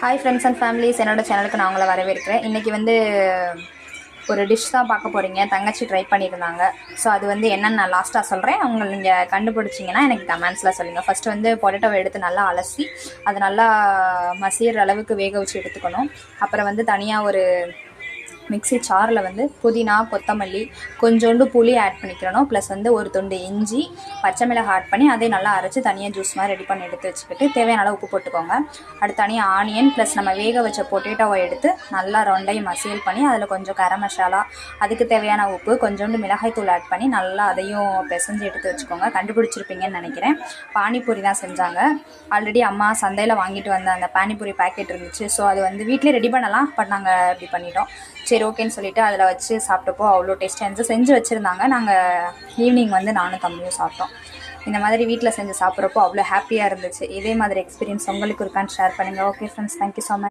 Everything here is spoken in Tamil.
ஹாய் ஃப்ரெண்ட்ஸ் அண்ட் ஃபேமிலிஸ், என்னோட சேனலுக்கு நான் உங்களை வரவேற்கிறேன். இன்றைக்கி வந்து ஒரு டிஷ் தான் பார்க்க போகிறீங்க. தங்கச்சி ட்ரை பண்ணியிருந்தாங்க. ஸோ அது வந்து என்னென்னு நான் லாஸ்ட்டாக சொல்கிறேன். அவங்க நீங்கள் கண்டுபிடிச்சிங்கன்னா எனக்கு கமெண்ட்ஸில் சொல்லுங்கள். ஃபஸ்ட்டு வந்து பொட்டேட்டோவை எடுத்து நல்லா அலசி அது நல்லா மசிகிற அளவுக்கு வேக வச்சு எடுத்துக்கணும். அப்புறம் வந்து தனியாக ஒரு மிக்ஸி சாரில் வந்து புதினா, கொத்தமல்லி, கொஞ்சோண்டு புளி ஆட் பண்ணிக்கிறணும். ப்ளஸ் வந்து ஒரு துண்டு இஞ்சி, பச்சை மிளகாய் ஆட் பண்ணி அதே நல்லா அரைச்சி தனியாக ஜூஸ் மாதிரி ரெடி பண்ணி எடுத்து வச்சுக்கிட்டு தேவையான அளவு உப்பு போட்டுக்கோங்க. அடுத்து தனியாக ஆனியன் ப்ளஸ் நம்ம வேக வச்ச பொட்டேட்டோவை எடுத்து நல்லா ரெண்டையும் மசியல் பண்ணி அதில் கொஞ்சம் கரம் மசாலா, அதுக்கு தேவையான உப்பு, கொஞ்சோண்டு மிளகாய் தூள் ஆட் பண்ணி நல்லா அதையும் பிசைஞ்சு எடுத்து வச்சுக்கோங்க. கண்டுபிடிச்சிருப்பீங்கன்னு நினைக்கிறேன். பானிபூரி தான் செஞ்சாங்க. ஆல்ரெடி அம்மா சந்தையில் வாங்கிட்டு வந்த அந்த பானிபூரி பேக்கெட் இருந்துச்சு. ஸோ அது வந்து வீட்டிலே ரெடி பண்ணலாம், பட் நாங்கள் இப்படி பண்ணிட்டோம். சரி ஓகேன்னு சொல்லிவிட்டு அதில் வச்சு சாப்பிட்டப்போ அவ்வளோ டேஸ்ட்டாக இருந்துச்சு. செஞ்சு வச்சுருந்தாங்க. நாங்கள் ஈவினிங் வந்து நானும் தம்பியும் சாப்பிட்டோம். இந்த மாதிரி வீட்டில் செஞ்சு சாப்பிட்றப்போ அவ்வளோ ஹாப்பியாக இருந்துச்சு. இதே மாதிரி எக்ஸ்பீரியன்ஸ் உங்களுக்கு இருக்கான்னு ஷேர் பண்ணுங்கள். Okay friends, thank you so much.